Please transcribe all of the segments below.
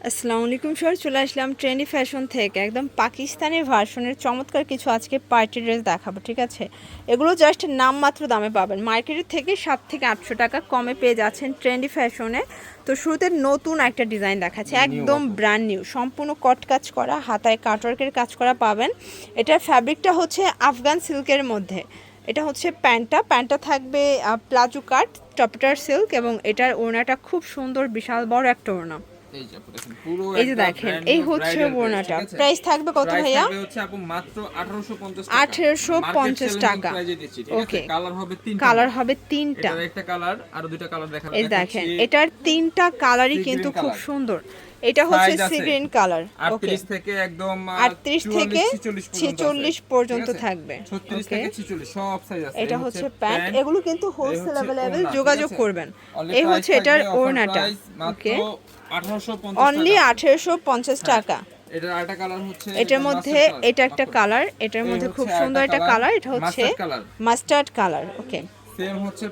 আসসালামু আলাইকুম স্যার, চলে আসলাম ট্রেন্ডি ফ্যাশন থেকে একদম পাকিস্তানি ভার্সনের চমৎকার কিছু আজকে পার্টি ড্রেস দেখাবো। ঠিক আছে, এগুলো জাস্ট নামমাত্র দামে পাবেন, মার্কেটের থেকে 700 থেকে 800 টাকা কমে পেয়ে যাচ্ছেন ট্রেন্ডি ফ্যাশনে। তো শুরুতে নতুন একটা ডিজাইন দেখাচ্ছে, একদম ব্র্যান্ড নিউ, সম্পূর্ণ কট কাজ করা, হাতায় কাটওয়ার্কের কাজ করা পাবেন। এটার ফ্যাব্রিকটা হচ্ছে আফগান সিল্কের মধ্যে। এটা হচ্ছে প্যান্টটা থাকবে প্লাজো কাট টপটার সিল্ক, এবং এটার ওড়নাটা খুব সুন্দর, বিশাল বড় একটা ওড়না। এই যে দেখেন, এই হচ্ছে ওড়নাটা। প্রাইস থাকবে কত ভাইয়া? হচ্ছে আপু মাত্র 1850 টাকা। ওকে, কালার হবে তিনটা। এটার একটা কালার আর দুইটা কালার দেখাবো। এই দেখেন, এটার তিনটা কালারই কিন্তু খুব সুন্দর। এটা হচ্ছে সি গ্রিন কালার। ওকে, 38 থেকে একদম 38 থেকে 46 পর্যন্ত থাকবে। 36 থেকে 46 সব সাইজ আছে। এটা হচ্ছে প্যান্ট, এগুলো কিন্তু হোলসেল अवेलेबल, যোগাযোগ করবেন। এই হচ্ছে এটার ওড়নাটা। ওকে, অনলি 1850 টাকা। এটার আরেকটা কালার হচ্ছে, এটার মধ্যে এটা একটা কালার, এটার মধ্যে খুব সুন্দর একটা কালার, এটা হচ্ছে মাস্টার্ড কালার। ওকে, সেম হচ্ছে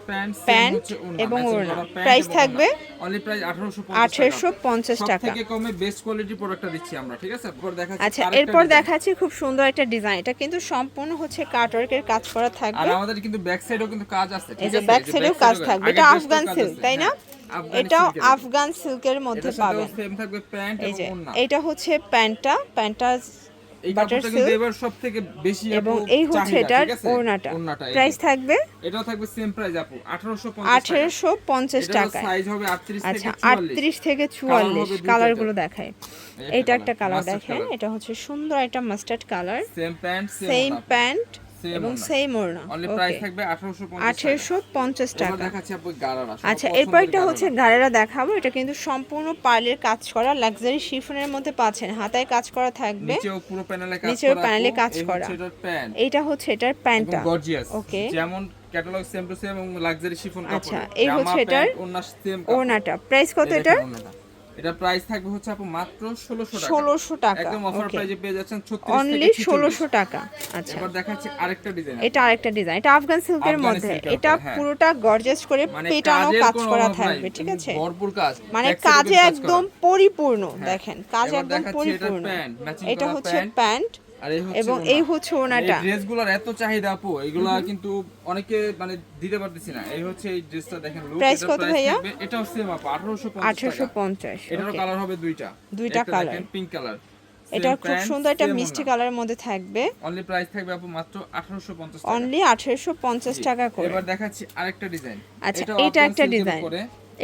প্যান্ট এবং ওড়না। প্রাইস থাকবে অনলি প্রাইস 1850 টাকা। থেকে কমে বেস্ট কোয়ালিটি প্রোডাক্টটা দিচ্ছি আমরা। ঠিক আছে, এরপর দেখাচ্ছি। আচ্ছা, এরপর দেখাচ্ছি খুব সুন্দর একটা ডিজাইন। এটা কিন্তু সম্পূর্ণ হচ্ছে কাটওয়ার্কের কাজ করা থাকবে, আর আমাদের কিন্তু ব্যাক সাইডেও কিন্তু কাজ আছে। এই যে ব্যাক সাইডেও কাজ থাকবে। এটা আফগান সিল্ক, তাই না? এটা আফগান সিল্কের মধ্যে পাবেন। সেম থাকবে প্যান্ট এবং ওড়না। এটা হচ্ছে প্যান্টটা এই বাটার কাপড়টা সিল্ক, কিন্তু এবার সবথেকে বেশি এবং এই হচ্ছে এটার ওড়নাটা। প্রাইস থাকবে এটাও থাকবে সেম প্রাইস আপু 1850 টাকা। সাইজ হবে 38 থেকে আচ্ছা, 44। 38 থেকে 44 কালারগুলো দেখায়। এটা একটা কালার দেখেন, এটা হচ্ছে সুন্দর একটা মাস্টার্ড কালার। সেম প্যান্ট এবং সেম ওড়না। অনলি প্রাইস থাকবে 1850 টাকা। দেখাচ্ছি আপু গারারা। আচ্ছা, এরপর একটা হচ্ছে গাড়েরা দেখাবো। এটা কিন্তু সম্পূর্ণ পার্লের কাজ করা, লাক্সারি শিফনের মধ্যে পাচ্ছেন, হাতায় কাজ করা থাকবে, নিচেও পুরো প্যানেলে কাজ করা, নিচেও প্যানেলে কাজ করা। এটা হচ্ছে এটার প্যান্টটা, গর্জিয়াস। ওকে, যেমন ক্যাটালগ সেম টু সেম এবং লাক্সারি শিফন কাপড়। আচ্ছা, এই হচ্ছে এটার ওড়নাটা। প্রাইস কত এটার? এটা প্রাইস থাকবে হচ্ছে আপু মাত্র 1600 টাকা। একদম অফার প্রাইসে পেয়ে যাচ্ছেন 36 থেকে অনলি 1600 টাকা। আচ্ছা, এবার দেখাচ্ছি আরেকটা ডিজাইন। এটা আরেকটা ডিজাইন, এটা আফগান সিল্কের মধ্যে। এটা পুরোটা গর্জিয়াস করে পেটানো কাজ করা থাকবে। ঠিক আছে, ভরপুর কাজ, মানে কাজে একদম পরিপূর্ণ। দেখেন, কাজে একদম পরিপূর্ণ। এটা হচ্ছে প্যান্ট এবং এই হচ্ছে ওড়নাটা। এই ড্রেসগুলোর এত চাহিদা আপু, এগুলা কিন্তু অনেকে মানে দিতে পারতেছি না। এই হচ্ছে এই ড্রেসটা দেখেন, প্রাইস কত ভাইয়া? এটাও সেম আপু 1850। এটারও কালার হবে দুইটা কালার, দেখেন পিঙ্ক কালার। এটা খুব সুন্দর, একটা মিষ্টি কালারের মধ্যে থাকবে। অনলি প্রাইস থাকবে আপু মাত্র 1850 টাকা। অনলি 1850 টাকা করে। এবার দেখাচ্ছি আরেকটা ডিজাইন। আচ্ছা, এটা একটা ডিজাইন,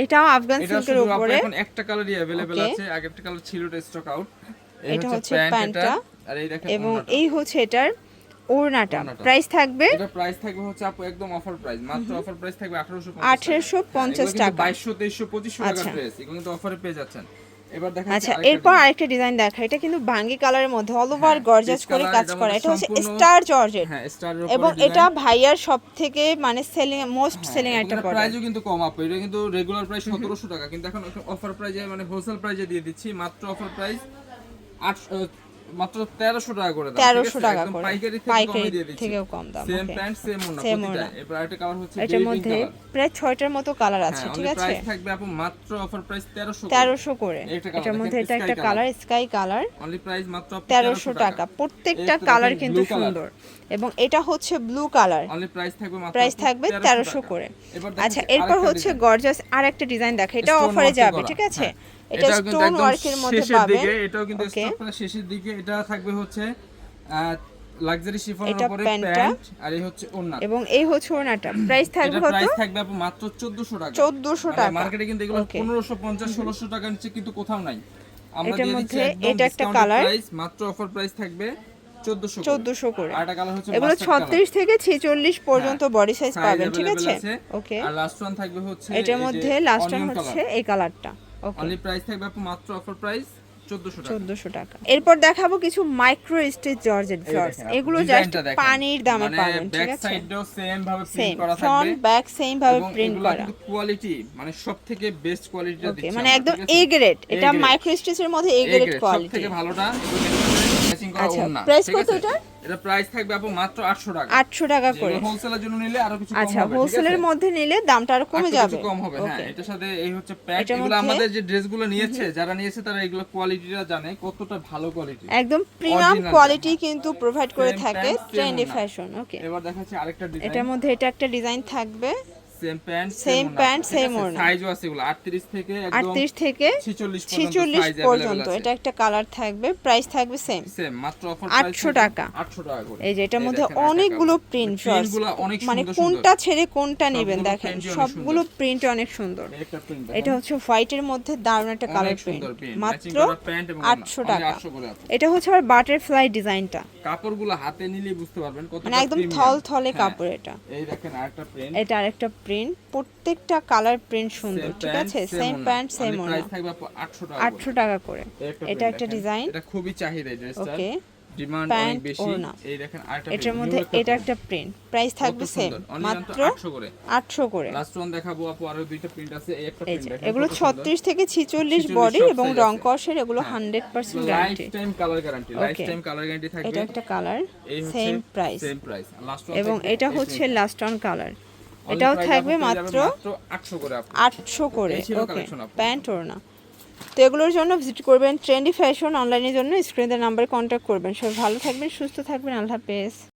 এটাও আফগান সিল্কের উপরে। এখন একটা কালারই अवेलेबल আছে, আগে একটা কালার ছিল, এটা স্টক আউট। এটা হচ্ছে প্যান্টটা, আর এই দেখেন এবং এই হচ্ছে এটার ওড়নাটা। প্রাইস থাকবে, এটা প্রাইস থাকবে হচ্ছে আপু একদম অফার প্রাইস, মাত্র অফার প্রাইস থাকবে 1850 টাকা। 2200 2300 2500 টাকা ড্রেস, এগুলো কিন্তু অফারে পেয়ে যাচ্ছেন। এবার দেখাচ্ছি আচ্ছা, এরপর আরেকটা ডিজাইন দেখা। এটা কিন্তু বাঙ্গি কালারের মধ্যে অল ওভার গর্জিয়াস করে কাজ করা। এটা হচ্ছে স্টার জর্জেট, এবং এটা ভাইয়ার সবথেকে মানে সেলিং, মোস্ট সেলিং একটা প্রোডাক্ট। প্রাইসও কিন্তু কম আপু, এটা কিন্তু রেগুলার প্রাইস 1700 টাকা, কিন্তু এখন অফার প্রাইসে মানে হোলসেল প্রাইসে দিয়ে দিচ্ছি মাত্র অফার প্রাইস মাত্র 1300 টাকা করে দাম। 1300 টাকা করে, পাইকারি থেকেও কম দাম। সেম প্যান্ট সেম ওড়না প্রতিটা। এবার একটা কালার হচ্ছে এটার মধ্যে প্রায় 6টার মতো কালার আছে। ঠিক আছে, প্রাইস থাকবে আপু মাত্র অফার প্রাইস 1300 করে। এটার মধ্যে এটা একটা colour, sky colour, only price মাত্র 1300 টাকা। প্রত্যেকটা কালার কিন্তু সুন্দর, এবং এটা হচ্ছে ব্লু কালার। অনলি প্রাইস থাকবে 1300 করে। আচ্ছা, এরপর হচ্ছে গর্জিয়াস আরেকটা ডিজাইন দেখা। এটা অফারে যাবে। ঠিক আছে, এটা স্টোন ওয়ার্কের মধ্যে পাবেন। এটাও কিন্তু স্টক প্রায় শেষের দিকে। এটা থাকবে হচ্ছে লাক্সারি শিফনের উপরে প্যান্ট, আর এই হচ্ছে ওড়না, এবং এই হচ্ছে ওড়নাটা। প্রাইস থাকবে কত? প্রাইস থাকবে আপু মাত্র 1400 টাকা। 1400 টাকা। মার্কেটে কিন্তু এগুলো 1550 1600 টাকার নিচে কিন্তু কোথাও নাই। আমরা এটার দিয়ে মধ্যে দিচ্ছি এটা একটা কালার, প্রাইস মাত্র অফার প্রাইস থাকবে 1400 করে। আর একটা কালার হচ্ছে এগুলো 36 থেকে 46 পর্যন্ত বডি সাইজ পাবেন। ঠিক আছে, ওকে। আর লাস্ট ওয়ান থাকবে হচ্ছে এটার মধ্যে লাস্ট ওয়ান হচ্ছে এই কালারটা। ওকে, অনলি প্রাইস থাকবে আপু মাত্র অফার প্রাইস 1400 টাকা। এরপর দেখাবো কিছু মাইক্রো স্টিচ জর্জেট ফ্লস। এগুলো জাস্ট পানির দামে পাবেন। ঠিক আছে, ব্যাক সাইডও সেম ভাবে প্রিন্ট করা থাকবে, ফ্রন্ট ব্যাক সেম ভাবে প্রিন্ট করা। কিন্তু কোয়ালিটি মানে সবথেকে বেস্ট কোয়ালিটিটা দিচ্ছি, মানে একদম এ গ্রেড। এটা মাইক্রো স্টিচের মধ্যে এ গ্রেড কোয়ালিটি, সবথেকে ভালোটা। ম্যাচিং করা ওড়না। প্রাইস কত এটা? এটা প্রাইস থাকবে আপু মাত্র 800 টাকা। 800 টাকা করে। হোলসেলের জন্য নিলে আরো কিছু কম হবে। আচ্ছা, ঠিক আছে, হোলসেলের মধ্যে নিলে দামটা আরো কমে যাবে। কিছু কম হবে। হ্যাঁ, ওকে, এটার সাথে এই হচ্ছে প্যান্ট। এটার এগুলো মধ্যে- আমাদের যে ড্রেসগুলো নিয়েছে, যারা নিয়েছে তারা এগুলো কোয়ালিটিটা জানে কতটা ভালো কোয়ালিটি। একদম প্রিমিয়াম Original কোয়ালিটি জামা। কিন্তু প্রোভাইড করে Same থাকে pant, same ট্রেন্ডি ওড়না। ফ্যাশন। ওকে, এবার দেখাচ্ছি আরেকটা ডিজাইন। এটার মধ্যে এটা একটা ডিজাইন থাকবে, same pant Same pant, same ওড়না। সাইজও আছে এগুলো 38 থেকে একদম 38 থেকে 46 পর্যন্ত। এটা একটা কালার থাকবে, প্রাইস থাকবে সেম সেম মাত্র অফার 800 টাকা। 800 টাকা করে। এই যে এটার এই মধ্যে দেখেন একটা অনেকগুলো কালার। প্রিন্ট, প্রিন্টগুলো অনেক মানে সুন্দর কোনটা সুন্দর। ছেড়ে কোনটা নেবেন সবগুলো দেখেন, print-ই অনেক সবগুলো সুন্দর। প্রিন্ট অনেক সুন্দর। এই একটা প্রিন্ট এটা হচ্ছে হোয়াইটের মধ্যে দারুণ একটা কালার অনেক প্রিন্ট, সুন্দর প্রিন্ট, মাত্র 800 টাকা। 800 করে আপু। এটা হচ্ছে আবার বাটারফ্লাই ডিজাইনটা, কাপড়গুলো হাতে নিলেই বুঝতে পারবেন কতটা মানে একদম premium। থলথলে হ্যাঁ, কাপড় এটা। এই দেখেন আরেকটা প্রিন্ট। এটা আরেকটা প্রিন্ট, প্রত্যেকটা কালার প্রিন্ট সুন্দর। ঠিক আছে, সেম প্যান্ট সেম ওড়না, প্রাইস থাকবে আপু 800 টাকা করে। 800 টাকা করে। এটা একটা ডিজাইন। এটা খুবই চাহিদা এই ড্রেসটা। ওকে, ডিমান্ড প্যান্ট, অনেক বেশি। ওড়না। এই দেখেন আরেকটা এটার মধ্যে এটা একটা প্রিন্ট, প্রাইস থাকবে সেম মাত্র 800 করে। 800 করে। লাস্ট ওয়ান দেখাবো আপু, আরো দুইটা প্রিন্ট আছে। এই একটা এই প্রিন্ট যে দেখেন, এগুলো কত সুন্দর। 36 থেকে 46 46 বডি সব এবং size রং আছে। কষের, এগুলো হ্যাঁ। 100% life guarantee. Time colour guarantee, life Okay. Time colour guarantee এটা থাকবে। একটা কালার, এই হচ্ছে same price. Same price. Last one এবং এটা হচ্ছে লাস্ট অন কালার, এটাও থাকবে মাত্র 800 করে আপু। 800 করে। এই ছিল ওকে, collection আপনার। প্যান্ট ওড়না। তো এগুলোর জন্য ভিজিট করবেন ট্রেন্ডি ফ্যাশন অনলাইনের জন্য, স্ক্রিনের নাম্বারে কন্ট্যাক্ট করবেন। সবাই ভালো থাকবেন, সুস্থ থাকবেন, আল্লাহ হাফেজ।